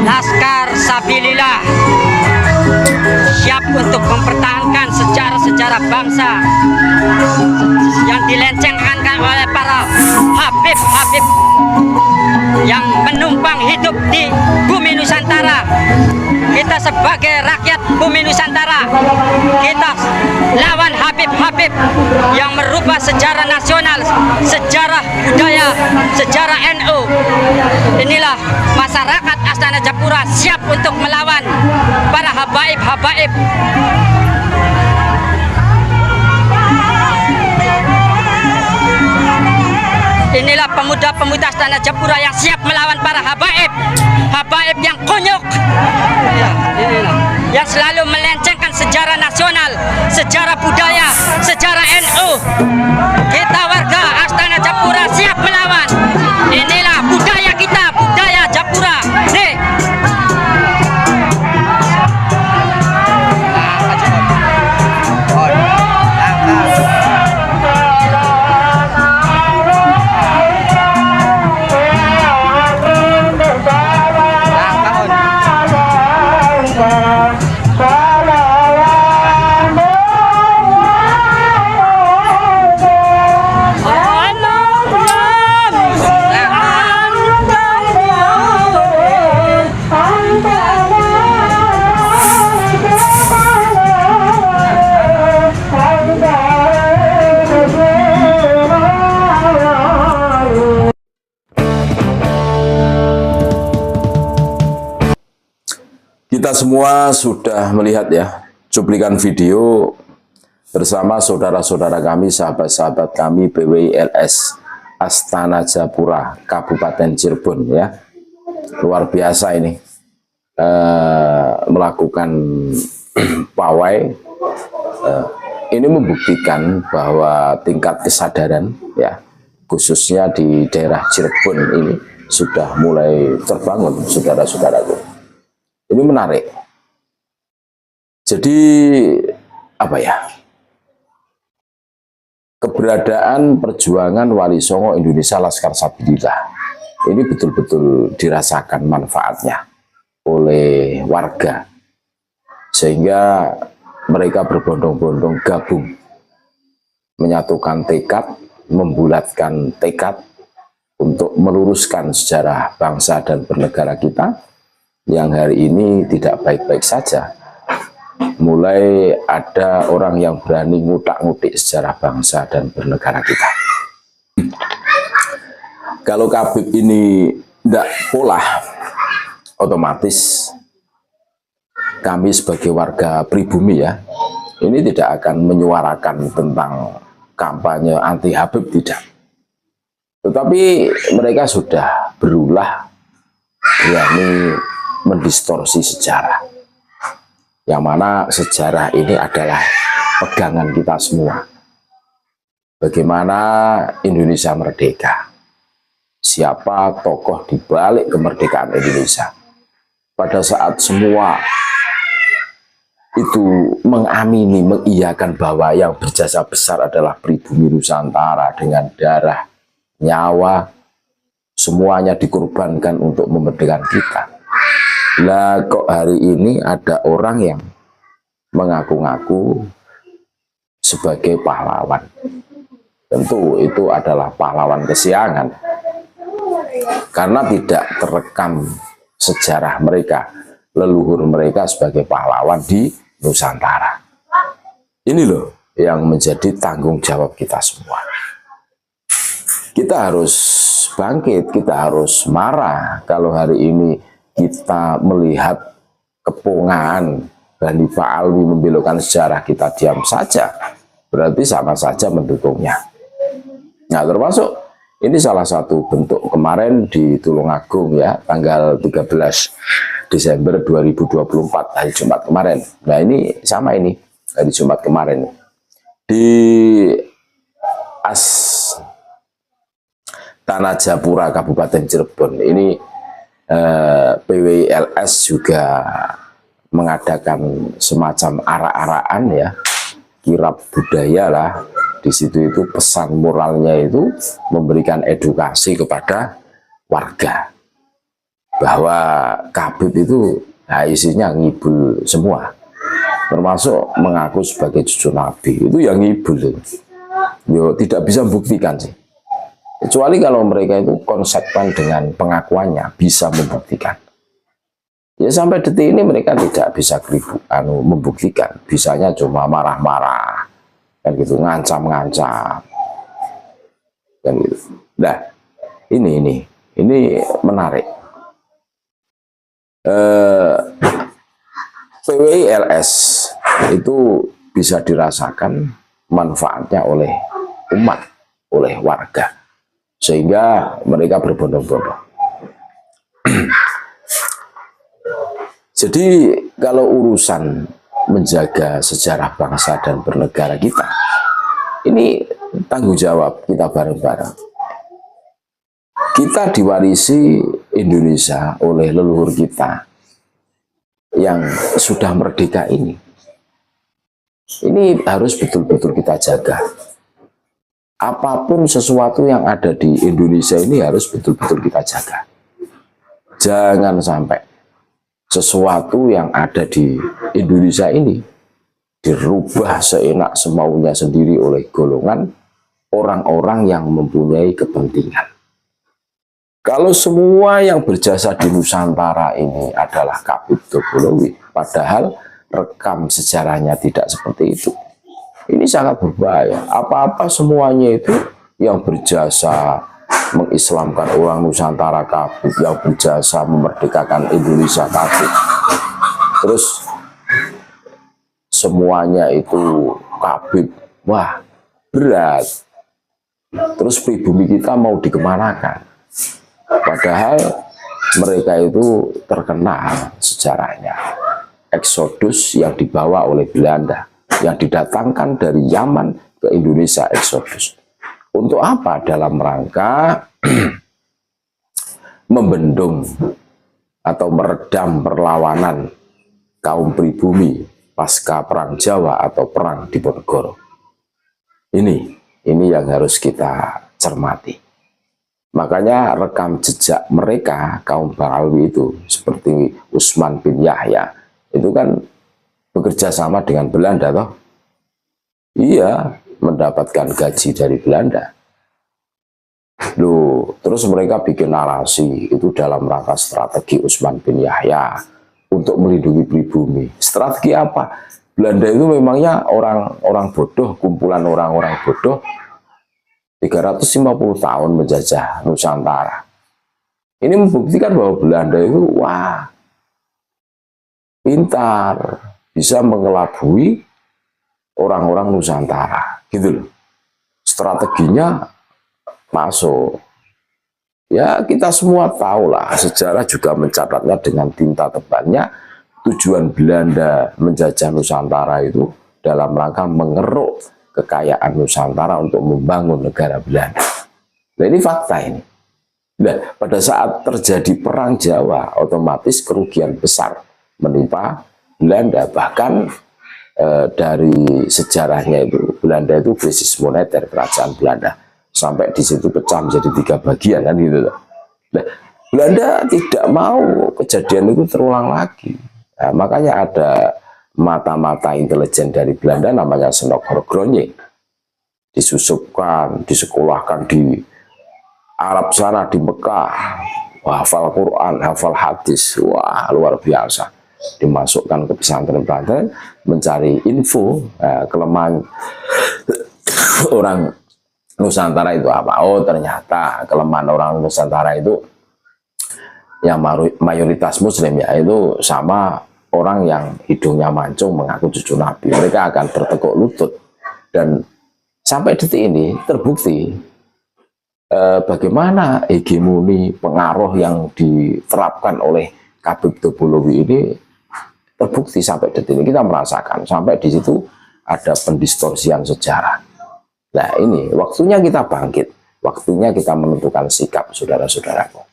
Laskar Sabilillah siap untuk mempertahankan sejarah-sejarah bangsa yang dilencengkan oleh para habib-habib yang menumpang hidup di bumi Nusantara. Kita sebagai rakyat bumi Nusantara, kita lawan habib-habib yang merubah sejarah nasional, sejarah budaya, sejarah NU. Inilah masyarakat Astana Japura siap untuk melawan para habaib-habaib. Inilah pemuda-pemuda Astana Japura yang siap melawan para habaib, habaib yang konyol, yang selalu melencengkan sejarah nasional, sejarah budaya, sejarah NU. Kita warga Astana Japura siap melawan. Inilah budaya kita, budaya Japura. Nih. Kita semua sudah melihat ya cuplikan video bersama saudara-saudara kami, sahabat-sahabat kami PWI-LS Astana Japura Kabupaten Cirebon ya. Luar biasa ini melakukan pawai. Ini membuktikan bahwa tingkat kesadaran ya khususnya di daerah Cirebon ini sudah mulai terbangun, saudara-saudaraku. Ini menarik. Jadi apa ya? Keberadaan perjuangan Wali Songo Indonesia Laskar Sabilillah ini betul-betul dirasakan manfaatnya oleh warga, sehingga mereka berbondong-bondong gabung, menyatukan tekad, membulatkan tekad untuk meluruskan sejarah bangsa dan bernegara kita yang hari ini tidak baik-baik saja. Mulai ada orang yang berani ngutak-ngutik sejarah bangsa dan bernegara kita. Kalau Kabib ini tidak pola, otomatis kami sebagai warga pribumi ya, ini tidak akan menyuarakan tentang kampanye anti Habib, tidak. Tetapi mereka sudah berulah berani mendistorsi sejarah, yang mana sejarah ini adalah pegangan kita semua. Bagaimana Indonesia merdeka, siapa tokoh di balik kemerdekaan Indonesia. Pada saat semua itu mengamini, mengiyakan bahwa yang berjasa besar adalah pribumi Nusantara dengan darah, nyawa, semuanya dikorbankan untuk memerdekakan kita. Lah kok hari ini ada orang yang mengaku-ngaku sebagai pahlawan. Tentu itu adalah pahlawan kesiangan, karena tidak terekam sejarah mereka, leluhur mereka sebagai pahlawan di Nusantara. Ini loh yang menjadi tanggung jawab kita semua. Kita harus bangkit, kita harus marah kalau hari ini kita melihat kepungan Bani Alwi membelokkan sejarah, kita diam saja, berarti sama saja mendukungnya. Nah, termasuk ini salah satu bentuk kemarin di Tulungagung ya, tanggal 13 Desember 2024, hari Jumat kemarin. Nah, ini sama ini, hari Jumat kemarin. Di Astana Japura Kabupaten Cirebon ini PWI-LS juga mengadakan semacam arak-arakan ya, kirab budaya lah. Di situ itu pesan moralnya itu memberikan edukasi kepada warga. bahwa Khabib itu isinya ngibul semua, termasuk mengaku sebagai cucu Nabi. Itu yang ngibul. Yo tidak bisa membuktikan sih. Kecuali kalau mereka itu konsekuen dengan pengakuannya, bisa membuktikan. Ya sampai detik ini mereka tidak bisa membuktikan. Bisanya cuma marah-marah, kan gitu, ngancam-ngancam, kan gitu. Nah, ini menarik. PWILS itu bisa dirasakan manfaatnya oleh umat, oleh warga, sehingga mereka berbondong-bondong. Jadi kalau urusan menjaga sejarah bangsa dan bernegara kita, ini tanggung jawab kita bareng-bareng. Kita diwarisi Indonesia oleh leluhur kita yang sudah merdeka ini. Ini harus betul-betul kita jaga. Apapun sesuatu yang ada di Indonesia ini harus betul-betul kita jaga. Jangan sampai sesuatu yang ada di Indonesia ini dirubah seenak semaunya sendiri oleh golongan orang-orang yang mempunyai kepentingan. Kalau semua yang berjasa di Nusantara ini adalah Khabib Dobolowi, padahal rekam sejarahnya tidak seperti itu, ini sangat berbahaya. Apa-apa semuanya itu yang berjasa mengislamkan orang Nusantara Khabib, yang berjasa memerdekakan Indonesia Khabib, terus semuanya itu Khabib, wah berat. Terus pribumi kita mau dikemanakan? Padahal mereka itu terkenal sejarahnya. Eksodus yang dibawa oleh Belanda, yang didatangkan dari Yaman ke Indonesia, eksodus. Untuk apa? Dalam rangka membendung atau meredam perlawanan kaum pribumi pasca Perang Jawa atau Perang Diponegoro. Ini yang harus kita cermati. Makanya rekam jejak mereka, kaum Banglawi itu, seperti Usman bin Yahya, itu kan bekerja sama dengan Belanda, toh? Iya, mendapatkan gaji dari Belanda. Loh, terus mereka bikin narasi itu dalam rangka strategi Usman bin Yahya untuk melindungi pribumi. Strategi apa? Belanda itu memangnya orang bodoh, kumpulan orang-orang bodoh, 350 tahun menjajah Nusantara. Ini membuktikan bahwa Belanda itu, wah, pintar, bisa mengelabui orang-orang Nusantara, gitu loh. Strateginya masuk. Ya kita semua tahu lah, sejarah juga mencatatnya dengan tinta tebalnya. Tujuan Belanda menjajah Nusantara itu dalam rangka mengeruk kekayaan Nusantara untuk membangun negara Belanda. Nah ini fakta ini. Nah, pada saat terjadi Perang Jawa, otomatis kerugian besar menimpa Belanda. Bahkan dari sejarahnya itu, Belanda itu krisis moneter, kerajaan Belanda. Sampai di situ pecah menjadi 3 bagian, kan gitu. Nah, Belanda tidak mau kejadian itu terulang lagi. Nah, makanya ada mata-mata intelijen dari Belanda namanya Senokor Gronje, disusupkan, disekolahkan di Arab sana, di Mekah, hafal Quran, hafal hadis, wah luar biasa. Dimasukkan ke pesantren-pesantren mencari info kelemahan orang Nusantara itu apa. Oh ternyata kelemahan orang Nusantara itu yang mayoritas Muslim, ya itu sama orang yang hidungnya mancung mengaku cucu Nabi. Mereka akan bertekuk lutut. Dan sampai detik ini terbukti bagaimana hegemoni pengaruh yang diterapkan oleh Khabib Dobolowi ini terbukti sampai detik ini. Kita merasakan sampai di situ ada pendistorsian sejarah. Nah ini waktunya kita bangkit, waktunya kita menentukan sikap, saudara-saudaraku.